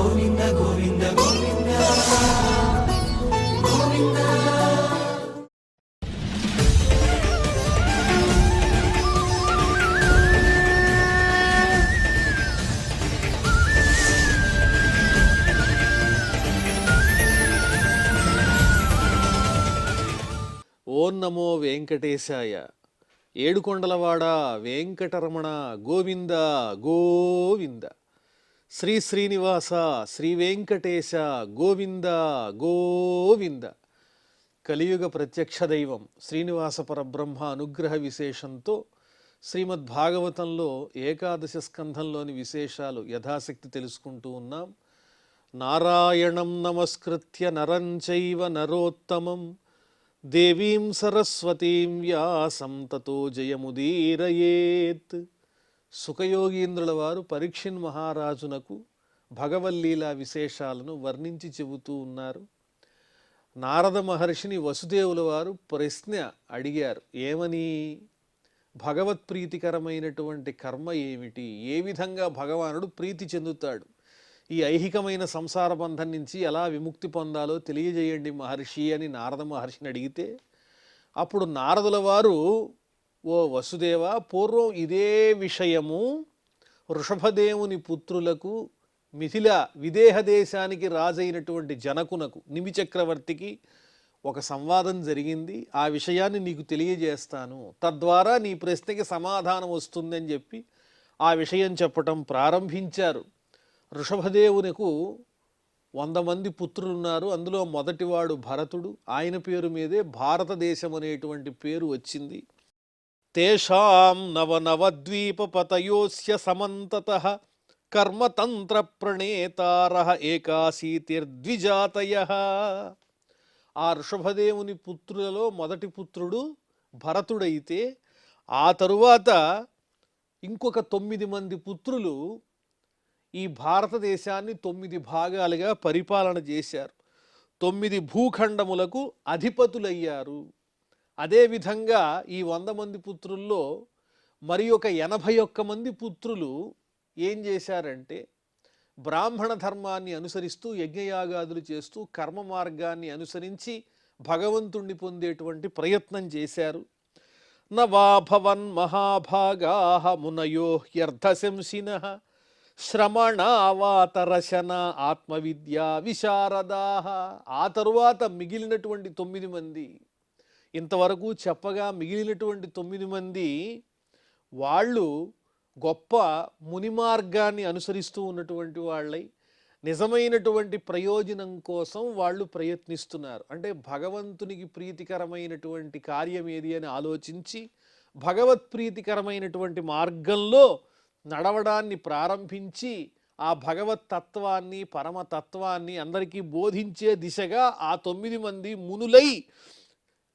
గోవింద గోవింద గోవింద గోవింద. ఓం నమో వెంకటేశాయ. ఏడుకొండలవాడ వెంకటరమణ గోవింద గోవింద. శ్రీ శ్రీనివాస శ్రీ వెంకటేశ గోవింద గోవింద. కలియుగ ప్రత్యక్ష దైవం శ్రీనివాస పరబ్రహ్మ అనుగ్రహ విశేషంతో శ్రీమద్భాగవతంలో ఏకాదశ స్కంధంలోని విశేషాలు యథాశక్తి తెలుసుకుంటూ ఉన్నాం. నారాయణం నమస్కృత్య నరం చైవ నరోత్తమం దేవీం సరస్వతీం వ్యాసం తతో జయముదీరయేత్. సుఖయోగీంద్రుల వారు పరీక్షిన్ మహారాజునకు భగవల్లీలా విశేషాలను వర్ణించి చెబుతూ ఉన్నారు. నారద మహర్షిని వసుదేవుల వారు ప్రశ్న అడిగారు. ఏమని? భగవత్ప్రీతికరమైనటువంటి కర్మ ఏమిటి? ఏ విధంగా భగవానుడు ప్రీతి చెందుతాడు? ఈ ఐహికమైన సంసార బంధం నుంచి ఎలా విముక్తి పొందాలో తెలియజేయండి మహర్షి అని నారద మహర్షిని అడిగితే, అప్పుడు నారదుల వారు, ఓ వసుదేవ, పూర్వం ఇదే విషయము వృషభదేవుని పుత్రులకు మిథిల విదేహ దేశానికి రాజైనటువంటి జనకునకు నిమి చక్రవర్తికి ఒక సంవాదం జరిగింది. ఆ విషయాన్ని నీకు తెలియజేస్తాను, తద్వారా నీ ప్రశ్నకి సమాధానం వస్తుందని చెప్పి ఆ విషయం చెప్పటం ప్రారంభించారు. వృషభదేవునకు 100 మంది పుత్రులున్నారు. అందులో మొదటివాడు భరతుడు. ఆయన పేరు మీదే భారతదేశం అనేటువంటి పేరు వచ్చింది. తేషాం నవనవద్వీపపతయోస్య సమంతతః కర్మతంత్ర ప్రణేతారః ఏకాశీతిర్ద్విజాతయః. ఆ వృషభదేవుని పుత్రులలో మొదటి పుత్రుడు భరతుడైతే, ఆ తరువాత ఇంకొక 9 మంది పుత్రులు ఈ భారతదేశాన్ని 9 భాగాలుగా పరిపాలన చేశారు. 9 భూఖండములకు అధిపతులయ్యారు. అదేవిధంగా ఈ 100 మంది పుత్రుల్లో మరి ఒక 81 మంది పుత్రులు ఏం చేశారంటే, బ్రాహ్మణ ధర్మాన్ని అనుసరిస్తూ యజ్ఞయాగాదులు చేస్తూ కర్మ మార్గాన్ని అనుసరించి భగవంతుణ్ణి పొందేటువంటి ప్రయత్నం చేశారు. నవా భవన్ మహాభాగాః మునయో హ్యర్థశంసినః శ్రమణావాతరశన ఆత్మవిద్యా విశారదాః. ఆ తరువాత మిగిలినటువంటి 9 మంది, ఇంతవరకు చెప్పగా మిగిలినటువంటి 9 మంది వాళ్ళు గొప్ప ముని మార్గాన్ని అనుసరిస్తూ ఉన్నటువంటి వాళ్ళై నిజమైనటువంటి ప్రయోజనం కోసం వాళ్ళు ప్రయత్నిస్తున్నారు. అంటే భగవంతునికి ప్రీతికరమైనటువంటి కార్యం ఏది అని ఆలోచించి భగవత్ ప్రీతికరమైనటువంటి మార్గంలో నడవడాన్ని ప్రారంభించి ఆ భగవత్ తత్వాన్ని పరమతత్వాన్ని అందరికీ బోధించే దిశగా ఆ 9 మంది మునులై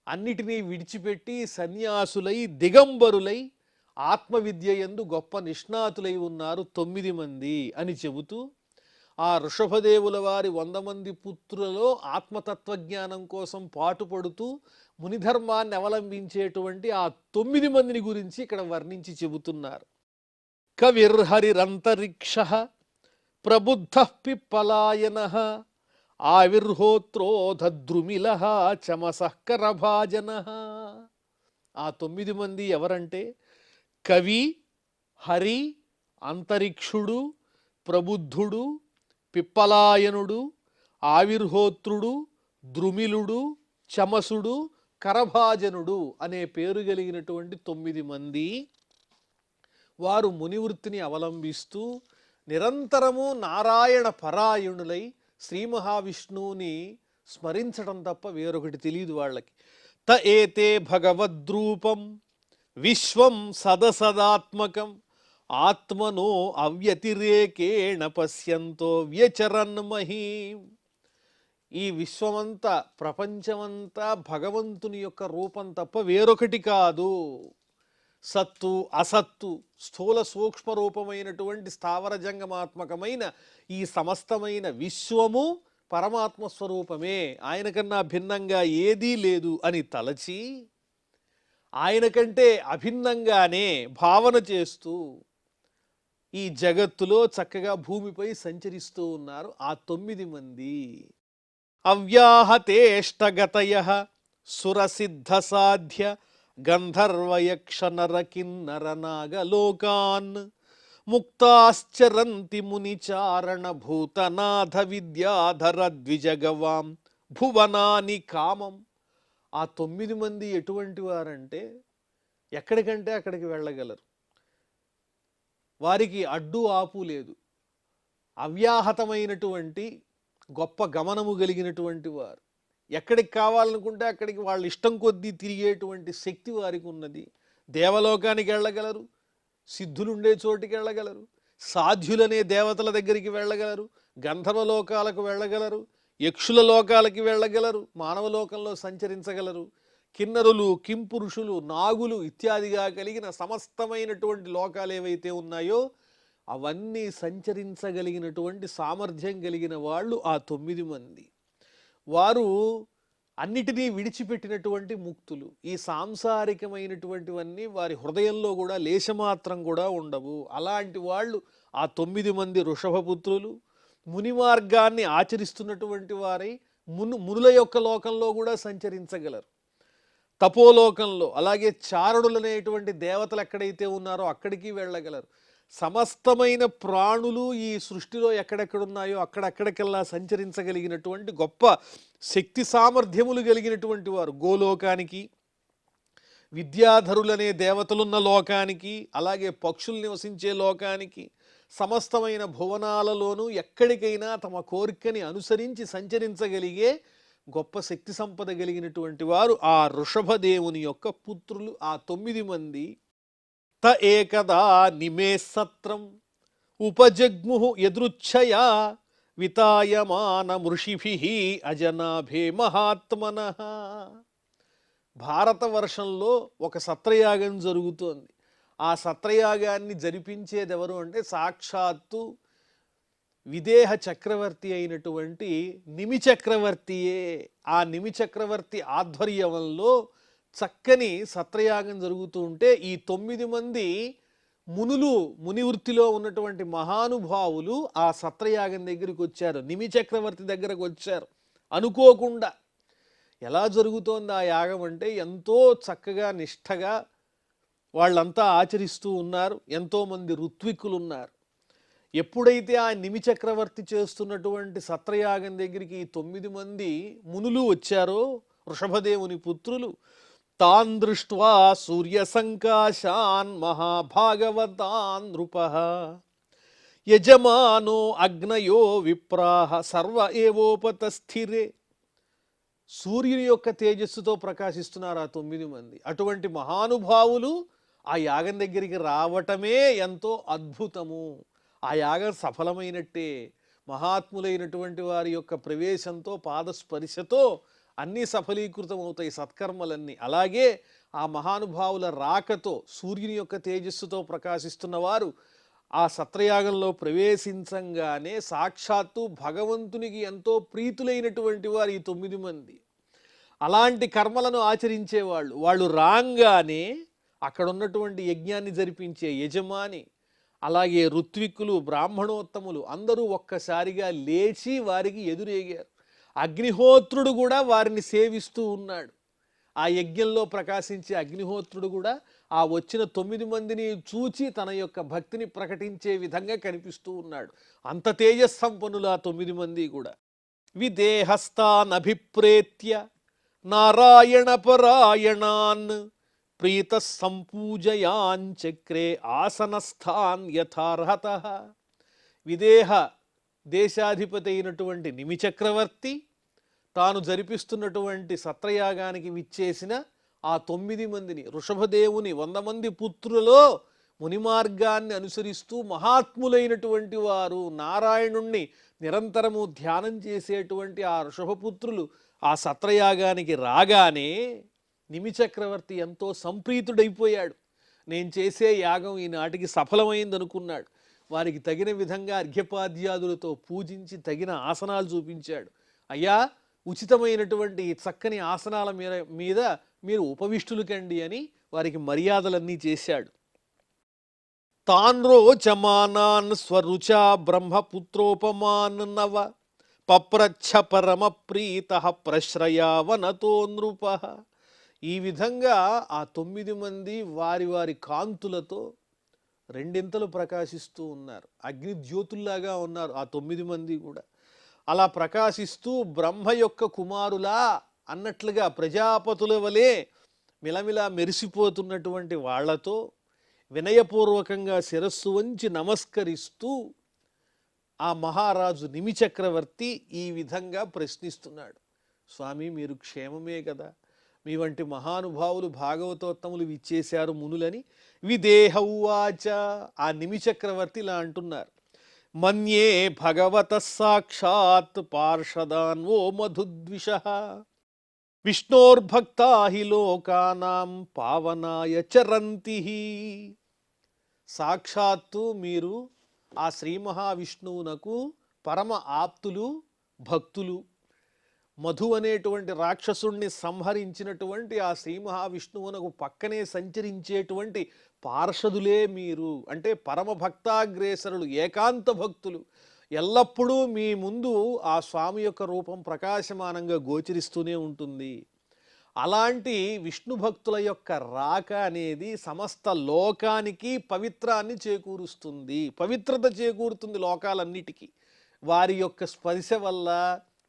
అన్నిటినీ విడిచిపెట్టి సన్యాసులై దిగంబరులై ఆత్మవిద్య యందు గొప్ప నిష్ణాతులై ఉన్నారు 9 మంది అని చెబుతూ, ఆ వృషభదేవుల వారి 100 మంది పుత్రులలో ఆత్మతత్వజ్ఞానం కోసం పాటుపడుతూ మునిధర్మాన్ని అవలంబించేటువంటి ఆ 9 మందిని గురించి ఇక్కడ వర్ణించి చెబుతున్నారు. కవిర్హరిరంతరిక్షః ప్రబుద్ధః పిప్పలాయనః ఆవిర్హోత్రోధద్రుమిలః చమసః కరభాజనః. ఆ 9 మంది ఎవరంటే, కవి, హరి, అంతరిక్షుడు, ప్రబుద్ధుడు, పిప్పలాయనుడు, ఆవిర్హోత్రుడు, ద్రుమిలుడు, చమసుడు, కరభాజనుడు అనే పేరు కలిగినటువంటి 9 మంది. వారు మునివృత్తిని అవలంబిస్తూ నిరంతరము నారాయణ పరాయణులై శ్రీ మహావిష్ణువుని స్మరించడం తప్ప వేరొకటి తెలియదు వాళ్ళకి. త ఏతే భగవద్రూపం విశ్వం సదసదాత్మకం ఆత్మనో అవ్యతిరేకేణ పశ్యంతో వ్యచరన్మహీం. ఈ విశ్వమంతా ప్రపంచమంతా భగవంతుని యొక్క రూపం తప్ప వేరొకటి కాదు. సత్తు అసత్తు స్థూల సూక్ష్మ రూపమైనటువంటి స్థావర జంగమాత్మకమైన ఈ సమస్తమైన విశ్వము పరమాత్మ స్వరూపమే, ఆయన కన్నా భిన్నంగా ఏదీ లేదు అని తలచి ఆయన కంటే అభిన్నంగానే భావన చేస్తూ ఈ జగత్తులో చక్కగా భూమిపై సంచరిస్తూ ఉన్నారు ఆ 9 మంది. అవ్యాహతేష్టగతయ సురసిద్ధ సాధ్య గంధర్వయక్ష నరకిన్నర నాగలోకాన్ ముక్తాశ్చరంతి మునిచారణ భూతనాథ విద్యాధర ద్విజగవాం భువనాని కామం. ఆ 9 మంది ఎటువంటి వారంటే ఎక్కడికంటే అక్కడికి వెళ్ళగలరు. వారికి అడ్డు ఆపు లేదు. అవ్యాహతమైనటువంటి గొప్ప గమనము కలిగినటువంటి వారు. ఎక్కడికి కావాలనుకుంటే అక్కడికి వాళ్ళ ఇష్టం కొద్దీ తిరిగేటువంటి శక్తి వారికి ఉన్నది. దేవలోకానికి వెళ్ళగలరు, సిద్ధులుండే చోటికి వెళ్ళగలరు, సాధ్యులనే దేవతల దగ్గరికి వెళ్ళగలరు, గంధర్వలోకాలకు వెళ్ళగలరు, యక్షుల లోకాలకి వెళ్ళగలరు, మానవలోకంలో సంచరించగలరు. కిన్నరులు, కింపురుషులు, నాగులు ఇత్యాదిగా కలిగిన సమస్తమైనటువంటి లోకాలు ఏవైతే ఉన్నాయో అవన్నీ సంచరించగలిగినటువంటి సామర్థ్యం కలిగిన వాళ్ళు ఆ 9 మంది. వారు అన్నిటినీ విడిచిపెట్టినటువంటి ముక్తులు. ఈ సాంసారికమైనటువంటివన్నీ వారి హృదయంలో కూడా లేశమాత్రం కూడా ఉండవు. అలాంటి వాళ్ళు ఆ 9 మంది వృషభపుత్రులు. ముని మార్గాన్ని ఆచరిస్తున్నటువంటి వారై మునుల యొక్క లోకంలో కూడా సంచరించగలరు, తపోలోకంలో. అలాగే చారణులనేటువంటి దేవతలు ఎక్కడైతే ఉన్నారో అక్కడికి వెళ్ళగలరు. సమస్తమైన ప్రాణులు ఈ సృష్టిలో ఎక్కడెక్కడున్నాయో అక్కడెక్కడికెల్లా సంచరించగలిగినటువంటి గొప్ప శక్తి సామర్థ్యములు కలిగినటువంటి వారు. గోలోకానికి, విద్యాధరులనే దేవతలున్న లోకానికి, అలాగే పక్షులు నివసించే లోకానికి, సమస్తమైన భువనాలలోనూ ఎక్కడికైనా తమ కోరికని అనుసరించి సంచరించగలిగే గొప్ప శక్తి సంపద కలిగినటువంటి వారు ఆ వృషభదేవుని యొక్క పుత్రులు ఆ 9 మంది. త ఏకదా నిమేసత్రం ఉపజగ్ముః యదృచ్ఛయా వితాయమాన మృషిభిః అజనాభే మహాత్మనః. భారతవర్షంలో ఒక సత్రయాగం జరుగుతోంది. ఆ సత్రయాగాన్ని జరిపించేది ఎవరు అంటే సాక్షాత్తు విదేహ చక్రవర్తి అయినటువంటి నిమి చక్రవర్తియే. ఆ నిమి చక్రవర్తి ఆధ్వర్యంలో చక్కని సత్రయాగం జరుగుతూ ఉంటే ఈ 9 మంది మునులు, ముని వృత్తిలో ఉన్నటువంటి మహానుభావులు ఆ సత్రయాగం దగ్గరికి వచ్చారు, నిమి చక్రవర్తి దగ్గరకు వచ్చారు. అనుకోకుండా ఎలా జరుగుతోంది ఆ యాగం అంటే ఎంతో చక్కగా నిష్ఠగా వాళ్ళంతా ఆచరిస్తూ ఉన్నారు. ఎంతోమంది ఋత్విక్కులు ఉన్నారు. ఎప్పుడైతే ఆ నిమి చక్రవర్తి చేస్తున్నటువంటి సత్రయాగం దగ్గరికి ఈ 9 మంది మునులు వచ్చారో వృషభదేవుని పుత్రులు, తాన్ దృష్ట్వా సూర్య సంకాశాన్ మహాభాగవతాన్ నృపః యజమానో అగ్నయో విప్రాహ సర్వ ఏవోపతస్థిరే. సూర్యుని యొక్క తేజస్సుతో ప్రకాశిస్తున్నారు ఆ 9 మంది. అటువంటి మహానుభావులు ఆ యాగం దగ్గరికి రావటమే ఎంతో అద్భుతము. ఆ యాగం సఫలమైనట్టే. మహాత్ములైనటువంటి వారి యొక్క ప్రవేశంతో, పాదస్పర్శతో అన్నీ సఫలీకృతం అవుతాయి సత్కర్మలన్నీ. అలాగే ఆ మహానుభావుల రాకతో సూర్యుని యొక్క తేజస్సుతో ప్రకాశిస్తున్న వారు ఆ సత్రయాగంలో ప్రవేశించంగానే సాక్షాత్తు భగవంతునికి ఎంతో ప్రీతులైనటువంటి వారు ఈ 9 మంది. అలాంటి కర్మలను ఆచరించేవాళ్ళు. వాళ్ళు రాంగానే అక్కడ ఉన్నటువంటి యజ్ఞాన్ని జరిపించే యజమాని, అలాగే ఋత్విక్కులు, బ్రాహ్మణోత్తములు అందరూ ఒక్కసారిగా లేచి వారికి ఎదురేగారు. అగ్నిహోత్రుడు కూడా వారిని సేవిస్తూ ఉన్నాడు. ఆ యజ్ఞంలో ప్రకాశించే అగ్నిహోత్రుడు కూడా ఆ వచ్చిన 9 మందిని చూచి తన యొక్క భక్తిని ప్రకటించే విధంగా కనిపిస్తూ ఉన్నాడు. అంత తేజస్సంపన్నులు ఆ 9 మంది కూడా. విదేహస్థానభిప్రేత్య నారాయణ పరాయణాన్ ప్రీత సంపూజయాంచక్రే ఆసనస్థాన్ యథార్హతః. విదేహ దేశాధిపతి అయినటువంటి నిమి చక్రవర్తి తాను జరిపిస్తున్నటువంటి సత్రయాగానికి విచ్చేసిన ఆ 9 మందిని, వృషభదేవుని 100 మంది పుత్రులలో ముని మార్గాన్ని అనుసరిస్తూ మహాత్ములైనటువంటి వారు, నారాయణుణ్ణి నిరంతరము ధ్యానం చేసేటువంటి ఆ వృషభపుత్రులు ఆ సత్రయాగానికి రాగానే నిమి చక్రవర్తి ఎంతో సంప్రీతుడైపోయాడు. నేను చేసే యాగం ఈనాటికి సఫలమైందనుకున్నాడు. వారికి తగిన విధంగా అర్ఘ్యపాద్యాదులతో పూజించి తగిన ఆసనాలు చూపించాడు. అయ్యా, ఉచితమైనటువంటి చక్కని ఆసనాల మీద మీరు ఉపవిష్టులు కండి అని వారికి మర్యాదలన్నీ చేశాడు. తాన్ రోచమానాన్ స్వరుచా బ్రహ్మపుత్రోపమాన్ నవ పప్రచ్ఛ పరమ ప్రీత ప్రశ్రయావనతో నృప. ఈ విధంగా ఆ 9 మంది వారి వారి కాంతులతో రెండింతలు ప్రకాశిస్తూ ఉన్నారు. అగ్నిజ్యోతుల్లాగా ఉన్నారు ఆ 9 మంది కూడా. అలా ప్రకాశిస్తూ బ్రహ్మ యొక్క కుమారులా అన్నట్లుగా ప్రజాపతుల వలె మిలమిలా మెరిసిపోతున్నటువంటి వాళ్లతో వినయపూర్వకంగా శిరస్సు వంచి నమస్కరిస్తూ ఆ మహారాజు నిమిచక్రవర్తి ఈ విధంగా ప్రశ్నిస్తున్నాడు. స్వామి, మీరు క్షేమమే కదా? మీ వంటి మహానుభావులు భాగవతోత్తములు విచ్చేశారు మునులని విదేహ ఉవాచ. ఆ నిమిచక్రవర్తి ఇలా అంటున్నారు. మన్యే భగవత సాక్షాత్ పార్షదాన్వో మధుద్విష విష్ణోర్భక్తా హి లోకానాం పావనాయ చరంతి. సాక్షాత్తు మీరు ఆ శ్రీ మహావిష్ణువునకు పరమ ఆప్తులు, భక్తులు. మధు అనేటువంటి రాక్షసుణ్ణి సంహరించినటువంటి ఆ శ్రీ మహావిష్ణువునకు పక్కనే సంచరించేటువంటి పార్షదులే మీరు. అంటే పరమ భక్తాగ్రేసరులు, ఏకాంత భక్తులు. ఎల్లప్పుడూ మీ ముందు ఆ స్వామి యొక్క రూపం ప్రకాశమానంగా గోచరిస్తూనే ఉంటుంది. అలాంటి విష్ణు భక్తుల యొక్క రాక అనేది సమస్త లోకానికి పవిత్రాన్ని చేకూరుస్తుంది, పవిత్రత చేకూరుతుంది లోకాలన్నిటికీ. వారి యొక్క స్పర్శ వల్ల,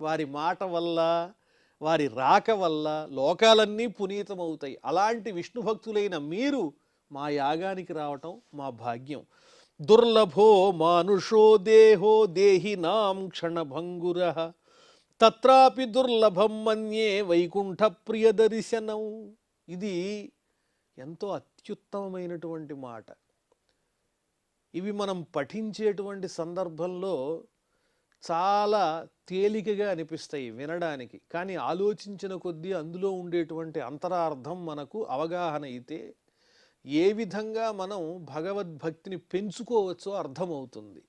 వారి మాట వల్ల, వారి రాక వల్ల లోకాలన్నీ పునీతమవుతాయి. అలాంటి విష్ణు భక్తులైన మీరు మా యాగానికి రావటం మా భాగ్యం. దుర్లభో మానుషో దేహో దేహినాం క్షణభంగురః తత్రాపి దుర్లభం మన్యే వైకుంఠ ప్రియ దర్శనం. ఇది ఎంతో అత్యుత్తమమైనటువంటి మాట. ఇవి మనం పఠించేటువంటి సందర్భంలో చాలా తేలికగా అనిపిస్తాయి వినడానికి. కానీ ఆలోచించిన కొద్దీ అందులో ఉండేటువంటి అంతరార్థం మనకు అవగాహన అయితే ఏ విధంగా మనం భగవద్భక్తిని పెంచుకోవచ్చో అర్థమవుతుంది.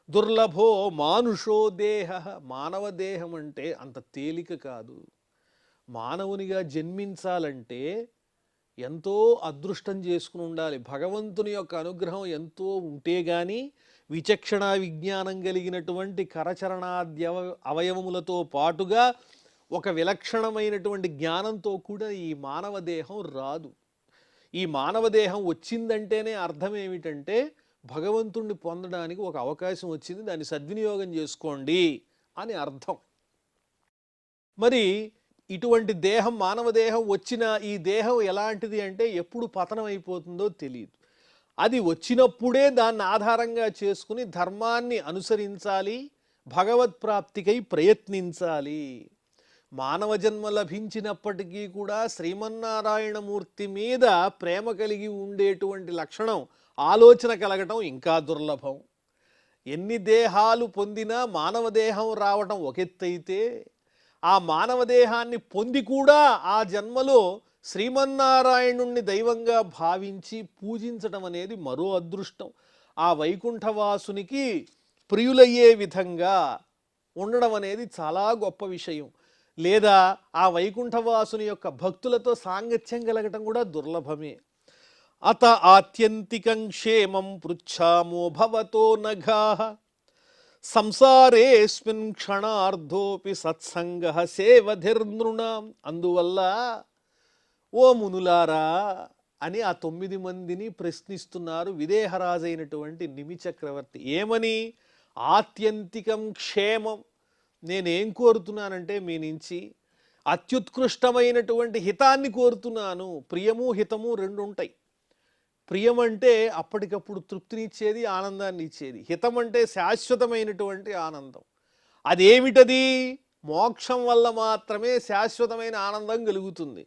దుర్లభో మానుషో దేహ. మానవ దేహం అంటే అంత తేలిక కాదు. మానవునిగా జన్మించాలంటే ఎంతో అదృష్టం చేసుకుని ఉండాలి. భగవంతుని యొక్క అనుగ్రహం ఎంతో ఉంటే గాని విచక్షణ విజ్ఞానం కలిగినటువంటి కరచరణాద్య అవయవములతో పాటుగా ఒక విలక్షణమైనటువంటి జ్ఞానంతో కూడా ఈ మానవ దేహం రాదు. ఈ మానవ దేహం వచ్చిందంటేనే అర్థం ఏమిటంటే భగవంతుణ్ణి పొందడానికి ఒక అవకాశం వచ్చింది, దాన్ని సద్వినియోగం చేసుకోండి అని అర్థం. మరి ఇటువంటి దేహం, మానవ దేహం వచ్చిన ఈ దేహం ఎలాంటిది అంటే ఎప్పుడు పతనం అయిపోతుందో తెలియదు. అది వచ్చినప్పుడే దాన్ని ఆధారంగా చేసుకుని ధర్మాన్ని అనుసరించాలి, భగవత్ప్రాప్తికై ప్రయత్నించాలి. మానవ జన్మ లభించినప్పటికీ కూడా శ్రీమన్నారాయణమూర్తి మీద ప్రేమ కలిగి ఉండేటువంటి లక్షణం, ఆలోచన కలగటం ఇంకా దుర్లభం. ఎన్ని దేహాలు పొందినా మానవ దేహం రావటం ఒక ఎత్తైతే, ఆ మానవ దేహాన్ని పొంది కూడా ఆ జన్మలో శ్రీమన్నారాయణుణ్ణి దైవంగా భావించి పూజించడం అనేది మరో అదృష్టం. ఆ వైకుంఠవాసునికి ప్రియులయ్యే విధంగా ఉండడం అనేది చాలా గొప్ప విషయం. లేదా ఆ వైకుంఠవాసుని యొక్క భక్తులతో సాంగత్యం కలగటం కూడా దుర్లభమే. అత ఆత్యంతికం క్షేమం పృచ్ఛామో భవతో నఘాః సంసారేస్మిన్ క్షణార్ధోపి సత్సంగః సేవధిర్నృణాం. అందువల్ల ఓ మునులారా అని ఆ 9 మందిని ప్రశ్నిస్తున్నారు విదేహరాజైనటువంటి నిమిచక్రవర్తి. ఏమని? ఆత్యంతికం క్షేమం. నేనేం కోరుతున్నానంటే మీ నుంచి అత్యుత్కృష్టమైనటువంటి హితాన్ని కోరుతున్నాను. ప్రియము హితము రెండు ఉంటాయి. ప్రియం అంటే అప్పటికప్పుడు తృప్తినిచ్చేది, ఆనందాన్ని ఇచ్చేది. హితం అంటే శాశ్వతమైనటువంటి ఆనందం. అదేమిటది? మోక్షం వల్ల మాత్రమే శాశ్వతమైన ఆనందం కలుగుతుంది.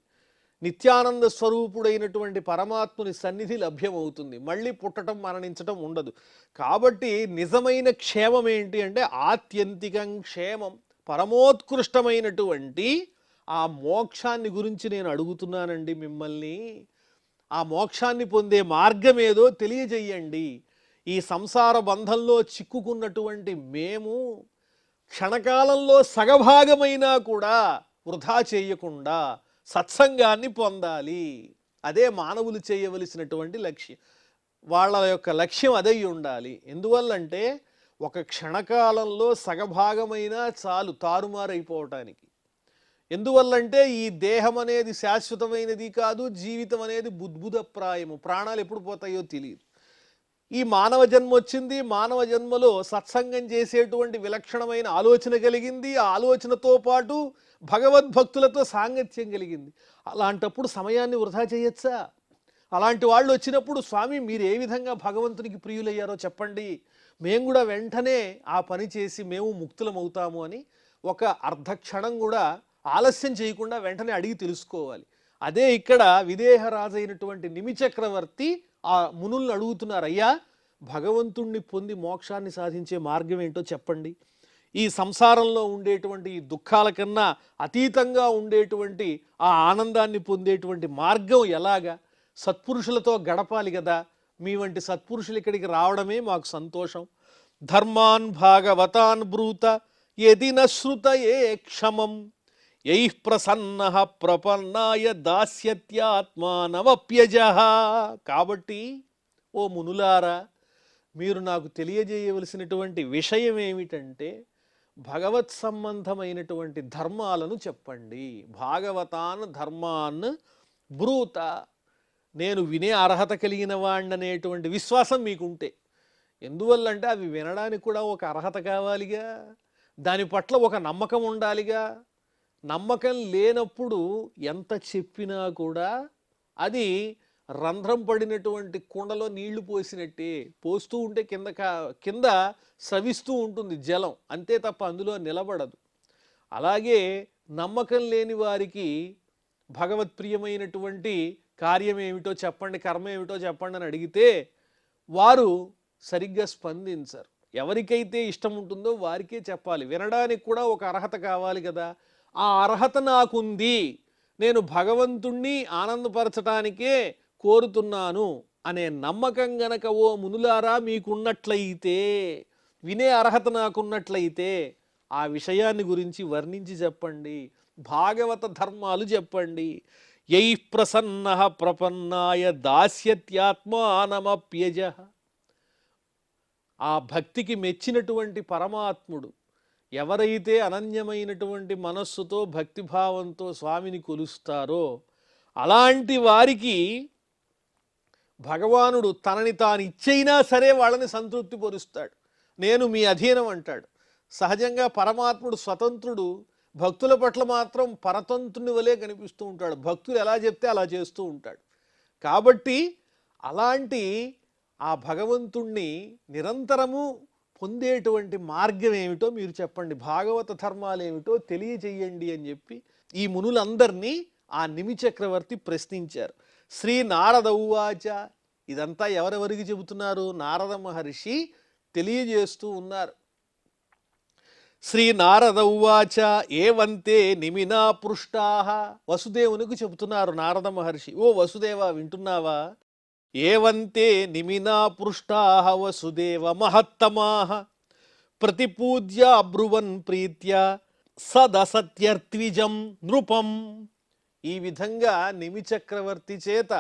నిత్యానంద స్వరూపుడైనటువంటి పరమాత్ముని సన్నిధి లభ్యమవుతుంది. మళ్ళీ పుట్టడం, మరణించటం ఉండదు. కాబట్టి నిజమైన క్షేమం ఏంటి అంటే ఆత్యంతికం క్షేమం, పరమోత్కృష్టమైనటువంటి ఆ మోక్షాన్ని గురించి నేను అడుగుతున్నానండి మిమ్మల్ని. ఆ మోక్షాన్ని పొందే మార్గం ఏదో తెలియజేయండి. ఈ సంసార బంధంలో చిక్కుకున్నటువంటి మేము క్షణకాలంలో సగభాగమైనా కూడా వృధా చేయకుండా సత్సంగాన్ని పొందాలి. అదే మానవులు చేయవలసినటువంటి లక్ష్యం. వాళ్ళ యొక్క లక్ష్యం అదై ఉండాలి. ఎందువల్లంటే ఒక క్షణకాలంలో సగభాగమైనా చాలు తారుమారైపోవటానికి. ఎందువల్లంటే ఈ దేహం అనేది శాశ్వతమైనది కాదు, జీవితం అనేది బుద్భుతప్రాయము, ప్రాణాలు ఎప్పుడు పోతాయో తెలియదు. ఈ మానవ జన్మ వచ్చింది, మానవ జన్మలో సత్సంగం చేసేటువంటి విలక్షణమైన ఆలోచన కలిగింది, ఆ ఆలోచనతో పాటు భగవద్భక్తులతో సాంగత్యం కలిగింది. అలాంటప్పుడు సమయాన్ని వృధా చేయొచ్చా? అలాంటి వాళ్ళు వచ్చినప్పుడు స్వామి మీరు ఏ విధంగా భగవంతునికి ప్రియులయ్యారో చెప్పండి, మేము కూడా వెంటనే ఆ పని చేసి మేము ముక్తులమవుతాము అని ఒక అర్ధక్షణం కూడా ఆలస్యం చేయకుండా వెంటనే అడిగి తెలుసుకోవాలి. అదే ఇక్కడ విదేహరాజు అయినటువంటి నిమిచక్రవర్తి ఆ మునుల్ని అడుగుతున్నారు, అయ్యా భగవంతుణ్ణి పొంది మోక్షాన్ని సాధించే మార్గం ఏంటో చెప్పండి, ఈ సంసారంలో ఉండేటువంటి ఈ దుఃఖాల కన్నా అతీతంగా ఉండేటువంటి ఆ ఆనందాన్ని పొందేటువంటి మార్గం ఎలాగా, సత్పురుషులతో గడపాలి కదా, మీ వంటి సత్పురుషులు ఇక్కడికి రావడమే మాకు సంతోషం. ధర్మాన్ భాగవతాన్ బ్రూత యది నశ్రుతయే క్షమం యైః ప్రసన్నః ప్రపన్నాయ దాస్యత్యాత్మానమప్యజః. కాబట్టి ఓ మునులారా, మీరు నాకు తెలియజేయవలసినటువంటి విషయం ఏమిటంటే భగవత్ సంబంధమైనటువంటి ధర్మాలను చెప్పండి. భాగవతాన్ ధర్మాన్ బ్రూత, నేను వినే అర్హత కలిగిన వాణ్ణనేటువంటి విశ్వాసం మీకుంటే. ఎందువల్లంటే అవి వినడానికి కూడా ఒక అర్హత కావాలిగా, దాని పట్ల ఒక నమ్మకం ఉండాలిగా. నమ్మకం లేనప్పుడు ఎంత చెప్పినా కూడా అది రంధ్రం పడినటువంటి కుండలో నీళ్లు పోసినట్టే, పోస్తూ ఉంటే కింద స్రవిస్తూ ఉంటుంది జలం, అంతే తప్ప అందులో నిలబడదు. అలాగే నమ్మకం లేని వారికి భగవత్ప్రియమైనటువంటి కార్యం ఏమిటో చెప్పండి, కర్మ ఏమిటో చెప్పండి అని అడిగితే వారు సరిగ్గా స్పందించరు. ఎవరికైతే ఇష్టం ఉంటుందో వారికే చెప్పాలి. వినడానికి కూడా ఒక అర్హత కావాలి కదా. ఆ అర్హత నాకుంది, నేను భగవంతుణ్ణి ఆనందపరచటానికే కోరుతున్నాను అనే నమ్మకం గనక ఓ మునులారా మీకున్నట్లయితే, వినే అర్హత నాకున్నట్లయితే ఆ విషయాన్ని గురించి వర్ణించి చెప్పండి, భాగవత ధర్మాలు చెప్పండి. యైః ప్రసన్నః ప్రపన్నాయ దాస్యత్యాత్మానమప్యజః. ఆ భక్తికి మెచ్చినటువంటి పరమాత్ముడు ఎవరైతే అనన్యమైనటువంటి మనస్సుతో భక్తిభావంతో స్వామిని కొలుస్తారో అలాంటి వారికి భగవానుడు తనని తాను ఇచ్చైనా సరే వాళ్ళని సంతృప్తి పరుస్తాడు. నేను మీ అధీనం అంటాడు. సహజంగా పరమాత్ముడు స్వతంత్రుడు, భక్తుల పట్ల మాత్రం పరతంత్రుని వలె కనిపిస్తూ ఉంటాడు. భక్తులు ఎలా చెప్తే అలా చేస్తూ ఉంటాడు. కాబట్టి అలాంటి ఆ భగవంతుణ్ణి నిరంతరము పొందేటువంటి మార్గం ఏమిటో మీరు చెప్పండి, భాగవత ధర్మాలు ఏమిటో తెలియజేయండి అని చెప్పి ఈ మునులందరినీ ఆ నిమిచక్రవర్తి ప్రశ్నించారు. శ్రీ నారద ఉవాచ. ఇదంతా ఎవరెవరికి చెబుతున్నారు? నారద మహర్షి తెలియజేస్తూ ఉన్నారు. శ్రీ నారద ఉవాచ ఏవంతే నిమినా పృష్టాః. వసుదేవునికి చెబుతున్నారు నారద మహర్షి, ఓ వసుదేవ వింటున్నావా? ఏవంతే నిమినా పృష్టాః వసుదేవ మహత్తమాః ప్రతిపూజ్య అబ్రువన్ ప్రీత్య సదసత్యర్త్విజం నృపం. ఈ విధంగా నిమిచక్రవర్తి చేత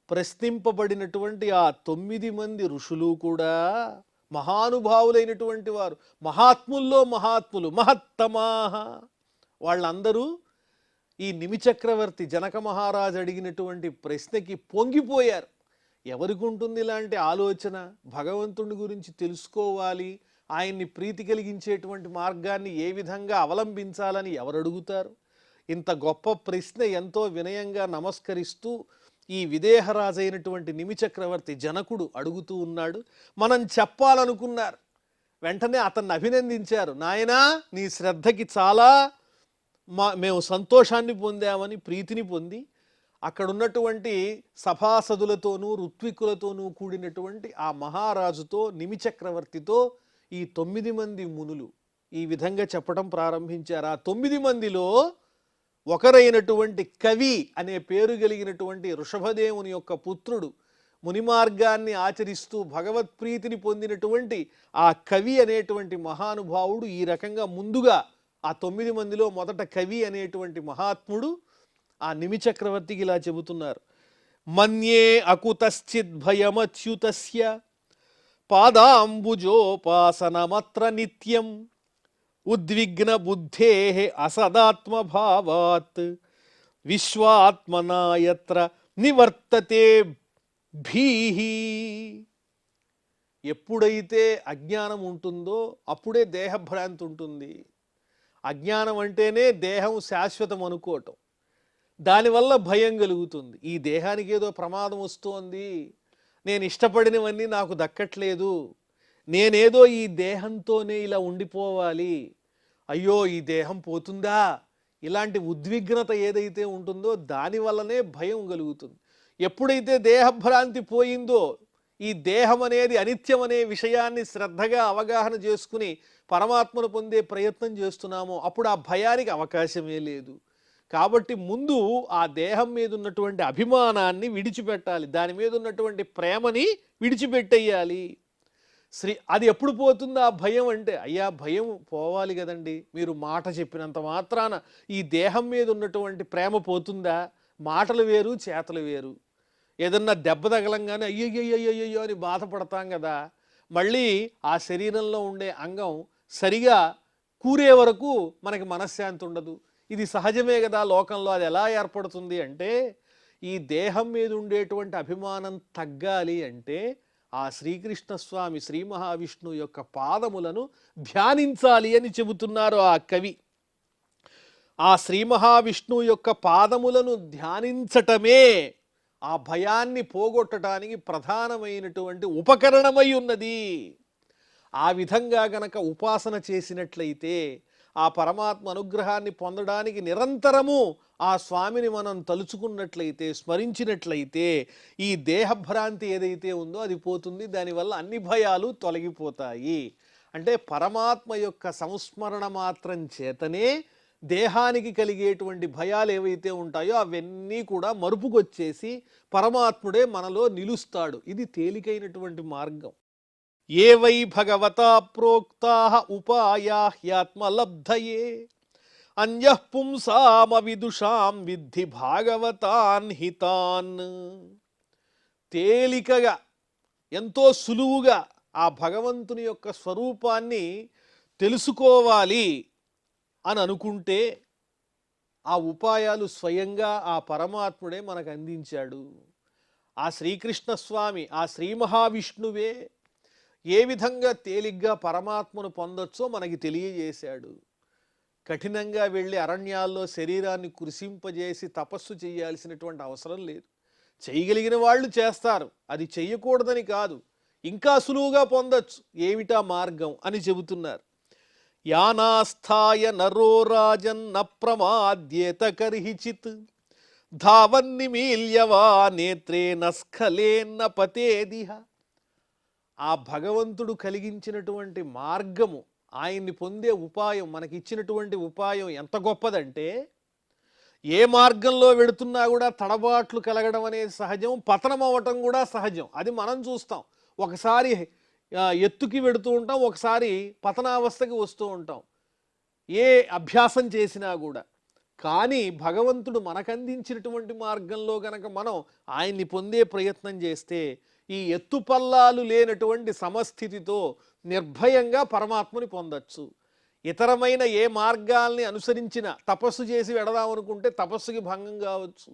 ప్రశ్నింపబడినటువంటి ఆ 9 మంది ఋషులు కూడా మహానుభావులైనటువంటి వారు, మహాత్ముల్లో మహాత్ములు, మహత్తమాః. వాళ్ళందరూ ఈ నిమిచక్రవర్తి జనక మహారాజు అడిగినటువంటి ప్రశ్నకి పొంగిపోయారు. ఎవరికి ఉంటుంది ఇలాంటి ఆలోచన? భగవంతుని గురించి తెలుసుకోవాలి, ఆయన్ని ప్రీతి కలిగించేటువంటి మార్గాన్ని ఏ విధంగా అవలంబించాలని ఎవరు అడుగుతారు? ఇంత గొప్ప ప్రశ్న ఎంతో వినయంగా నమస్కరిస్తూ ఈ విదేహరాజు అయినటువంటి నిమిచక్రవర్తి జనకుడు అడుగుతూ ఉన్నాడు. మనం చెప్పాలనుకున్నారు, వెంటనే అతన్ని అభినందించారు. నాయనా, నీ శ్రద్ధకి చాలా మేము సంతోషాన్ని పొందామని, ప్రీతిని పొంది అక్కడున్నటువంటి సభాసదులతోనూ ఋత్వికులతోనూ కూడినటువంటి ఆ మహారాజుతో, నిమిచక్రవర్తితో ఈ 9 మంది మునులు ఈ విధంగా చెప్పడం ప్రారంభించారు. ఆ 9 మందిలో ఒకరైనటువంటి కవి అనే పేరు కలిగినటువంటి ఋషభదేవుని యొక్క పుత్రుడు, ముని మార్గాన్ని ఆచరిస్తూ భగవత్ప్రీతిని పొందినటువంటి ఆ కవి అనేటువంటి మహానుభావుడు ఈ రకంగా ముందుగా ఆ 9 మందిలో మొదట కవి అనేటువంటి మహాత్ముడు ఆ నిమిచక్రవర్తికి ఇలా చెబుతున్నారు. మన్యే అకుతశ్చిద్భయమచ్యుతస్య పాదాంబుజోపాసనమత్ర నిత్యం ఉద్విగ్న బుద్ధే అసదాత్మభావాత్ విశ్వాత్మనా యత్ర నివర్తతే భీహి. ఎప్పుడైతే అజ్ఞానం ఉంటుందో అప్పుడే దేహభ్రాంతి ఉంటుంది. అజ్ఞానం అంటేనే దేహం శాశ్వతం అనుకోవటం, దానివల్ల భయం కలుగుతుంది. ఈ దేహానికి ఏదో ప్రమాదం వస్తోంది, నేను ఇష్టపడినవన్నీ నాకు దక్కట్లేదు, నేనేదో ఈ దేహంతోనే ఇలా ఉండిపోవాలి, అయ్యో ఈ దేహం పోతుందా, ఇలాంటి ఉద్విగ్నత ఏదైతే ఉంటుందో దానివల్లనే భయం కలుగుతుంది. ఎప్పుడైతే దేహభ్రాంతి పోయిందో, ఈ దేహం అనేది అనిత్యం అనే విషయాన్ని శ్రద్ధగా అవగాహన చేసుకుని పరమాత్మను పొందే ప్రయత్నం చేస్తున్నామో అప్పుడు ఆ భయానికి అవకాశమే లేదు. కాబట్టి ముందు ఆ దేహం మీద ఉన్నటువంటి అభిమానాన్ని విడిచిపెట్టాలి, దాని మీద ఉన్నటువంటి ప్రేమని విడిచిపెట్టేయాలి. అది ఎప్పుడు పోతుందో ఆ భయం అంటే, అయ్యా భయం పోవాలి కదండి, మీరు మాట చెప్పినంత మాత్రాన ఈ దేహం మీద ఉన్నటువంటి ప్రేమ పోతుందా? మాటలు వేరు, చేతలు వేరు. ఏదన్నా దెబ్బ తగలంగానే అయ్యయ్యో అని బాధపడతాం కదా, మళ్ళీ ఆ శరీరంలో ఉండే అంగం సరిగా కూరే వరకు మనకి మనశ్శాంతి ఉండదు. ఇది సహజమే కదా లోకంలో. అది ఎలా ఏర్పడుతుంది అంటే, ఈ దేహం మీద ఉండేటువంటి అభిమానం తగ్గాలి అంటే ఆ శ్రీకృష్ణ స్వామి శ్రీ మహావిష్ణువు యొక్క పాదములను ధ్యానించాలి అని చెబుతున్నారు ఆ కవి. ఆ శ్రీ మహావిష్ణువు యొక్క పాదములను ధ్యానించటమే ఆ భయాన్ని పోగొట్టడానికి ప్రధానమైనటువంటి ఉపకరణమై ఉన్నది. ఆ విధంగా గనక ఉపాసన చేసినట్లయితే, ఆ పరమాత్మ అనుగ్రహాన్ని పొందడానికి నిరంతరము ఆ స్వామిని మనం తలుచుకున్నట్లయితే, స్మరించినట్లయితే, ఈ దేహభ్రాంతి ఏదైతే ఉందో అది పోతుంది. దానివల్ల అన్ని భయాలు తొలగిపోతాయి. అంటే పరమాత్మ యొక్క సంస్మరణ మాత్రం చేతనే దేహానికి కలిగేటువంటి భయాలు ఏవైతే ఉంటాయో అవన్నీ కూడా మరుపుకొచ్చేసి పరమాత్ముడే మనలో నిలుస్తాడు. ఇది తేలికైనటువంటి మార్గం. ఏ వై భగవతా ప్రోక్తాః ఉపాయాహ్యాత్మలబ్ధయే అన్యః పుంసామ విదుషాం విద్ధి భాగవతాన్ హితాన్. తేలికగా, ఎంతో సులువుగా ఆ భగవంతుని యొక్క స్వరూపాన్ని తెలుసుకోవాలి అని అనుకుంటే ఆ ఉపాయాలు స్వయంగా ఆ పరమాత్ముడే మనకు అందించాడు. ఆ శ్రీకృష్ణ స్వామి, ఆ శ్రీ మహావిష్ణువే ఏ విధంగా తేలిగ్గా పరమాత్మను పొందొచ్చో మనకి తెలియజేశాడు. కఠినంగా వెళ్ళి అరణ్యాల్లో శరీరాన్ని కృషింపజేసి తపస్సు చేయాల్సినటువంటి అవసరం లేదు. చేయగలిగిన వాళ్ళు చేస్తారు, అది చెయ్యకూడదని కాదు, ఇంకా సులువుగా పొందొచ్చు. ఏమిటా మార్గం అని చెబుతున్నారు. యానాస్థాయ నరో రాజన్న ప్రమాద్యేత కర్హిచిత్ ధావన్నిమీల్యవా నేత్రేన స్ఖలేన్న పతేదిహ. ఆ భగవంతుడు కలిగించినటువంటి మార్గము, ఆయన్ని పొందే ఉపాయం, మనకిచ్చినటువంటి ఉపాయం ఎంత గొప్పదంటే, ఏ మార్గంలో వెడుతున్నా కూడా తడబాట్లు కలగడం అనేది సహజం, పతనం అవ్వటం కూడా సహజం. అది మనం చూస్తాం. ఒకసారి ఎత్తుకి వెడుతూ ఉంటాం, ఒకసారి పతనావస్థకి వస్తూ ఉంటాం, ఏ అభ్యాసం చేసినా కూడా. కానీ భగవంతుడు మనకందించినటువంటి మార్గంలో గనక మనం ఆయన్ని పొందే ప్రయత్నం చేస్తే, ఈ ఎత్తుపల్లాలు లేనటువంటి సమస్థితితో నిర్భయంగా పరమాత్మని పొందొచ్చు. ఇతరమైన ఏ మార్గాల్ని అనుసరించిన తపస్సు చేసి వెడదామనుకుంటే తపస్సుకి భంగం కావచ్చు,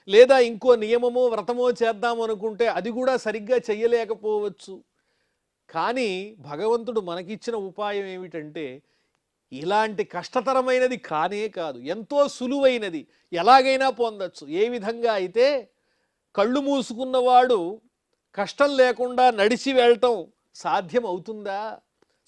లేదా ఇంకో నియమమో వ్రతమో చేద్దామనుకుంటే అది కూడా సరిగ్గా చెయ్యలేకపోవచ్చు. కానీ భగవంతుడు మనకిచ్చిన ఉపాయం ఏమిటంటే, ఇలాంటి కష్టతరమైనది కానే కాదు, ఎంతో సులువైనది, ఎలాగైనా పొందొచ్చు. ఏ విధంగా అయితే కళ్ళు మూసుకున్నవాడు కష్టం లేకుండా నడిచి వెళ్ళటం సాధ్యం అవుతుందా?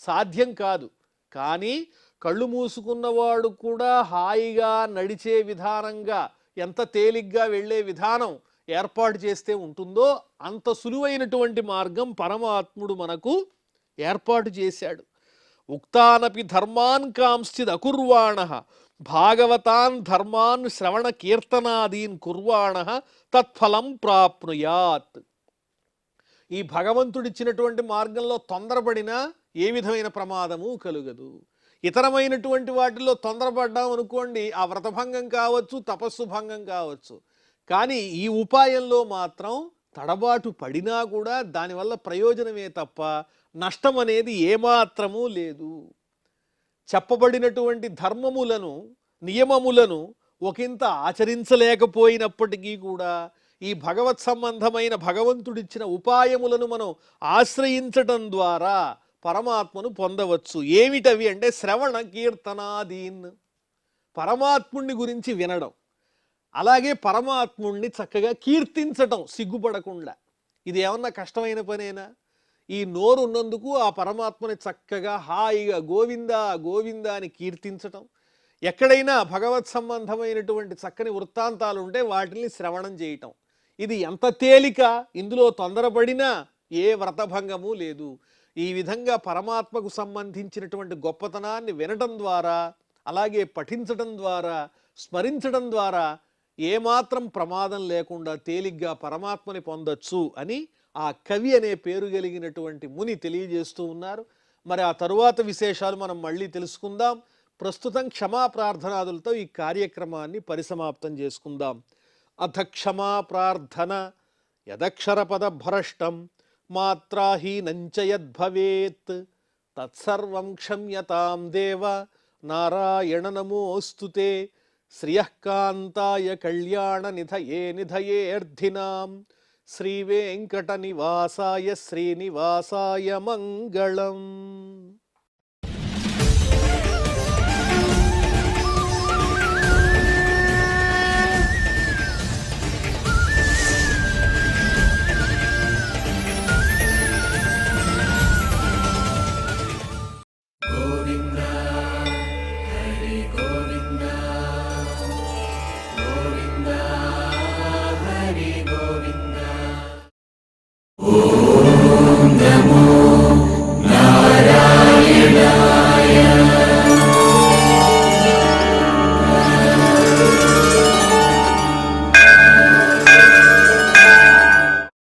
సాధ్యం కాదు. కానీ కళ్ళు మూసుకున్నవాడు కూడా హాయిగా నడిచే విధానంగా, ఎంత తేలిగ్గా వెళ్ళే విధానం ఏర్పాటు చేస్తే ఉంటుందో అంత సులువైనటువంటి మార్గం పరమాత్ముడు మనకు ఏర్పాటు చేశాడు. ఉక్తానపి ధర్మాన్ కాంశ్చిద్ అకుర్వాణః భాగవతాన్ ధర్మాన్ శ్రవణ కీర్తనాదీన్ కుర్వాణః తత్ఫలం ప్రాప్నుయాత్. ఈ భగవంతుడిచ్చినటువంటి మార్గంలో తొందరపడినా ఏ విధమైన ప్రమాదము కలుగదు. ఇతరమైనటువంటి వాటిల్లో తొందరపడ్డాం అనుకోండి, ఆ వ్రతభంగం కావచ్చు, తపస్సు భంగం కావచ్చు. కానీ ఈ ఉపాయంలో మాత్రం తడబాటు పడినా కూడా దానివల్ల ప్రయోజనమే తప్ప నష్టం అనేది ఏమాత్రమూ లేదు. చెప్పబడినటువంటి ధర్మములను, నియమములను ఒకంత ఆచరించలేకపోయినప్పటికీ కూడా ఈ భగవత్ సంబంధమైన భగవంతుడిచ్చిన ఉపాయములను మనం ఆశ్రయించటం ద్వారా పరమాత్మను పొందవచ్చు. ఏమిటవి అంటే శ్రవణ కీర్తనాదీన్, పరమాత్ముణ్ణి గురించి వినడం, అలాగే పరమాత్ముణ్ణి చక్కగా కీర్తించటం సిగ్గుపడకుండా. ఇది ఏమన్నా కష్టమైన పనేనా? ఈ నోరు ఉన్నందుకు ఆ పరమాత్మని చక్కగా హాయిగా గోవిందా గోవిందా అని కీర్తించటం, ఎక్కడైనా భగవత్ సంబంధమైనటువంటి చక్కని వృత్తాంతాలు ఉంటే వాటిని శ్రవణం చేయటం, ఇది ఎంత తేలిక. ఇందులో తొందరపడినా ఏ వ్రతభంగము లేదు. ఈ విధంగా పరమాత్మకు సంబంధించినటువంటి గొప్పతనాన్ని వినటం ద్వారా, అలాగే పఠించటం ద్వారా, స్మరించడం ద్వారా ఏమాత్రం ప్రమాదం లేకుండా తేలిగ్గా పరమాత్మని పొందొచ్చు అని ఆ కవి అనే పేరు కలిగినటువంటి ముని తెలియజేస్తూ ఉన్నారు. మరి ఆ తరువాత విశేషాలు మనం మళ్ళీ తెలుసుకుందాం. ప్రస్తుతం క్షమా ప్రార్థనాదులతో ఈ కార్యక్రమాన్ని పరిసమాప్తం చేసుకుందాం. అథ క్షమా ప్రార్థన యదక్షరపద భ్రష్టం మాత్రాహీనంచ యద్భవేత్ తత్సర్వం క్షమ్యతాం దేవ నారాయణ నమోస్తుతే. శ్రియఃకాంతాయ కళ్యాణ నిధయే నిధయేర్థినాం శ్రీవేంకట నివాసాయ శ్రీనివాసాయ మంగళం.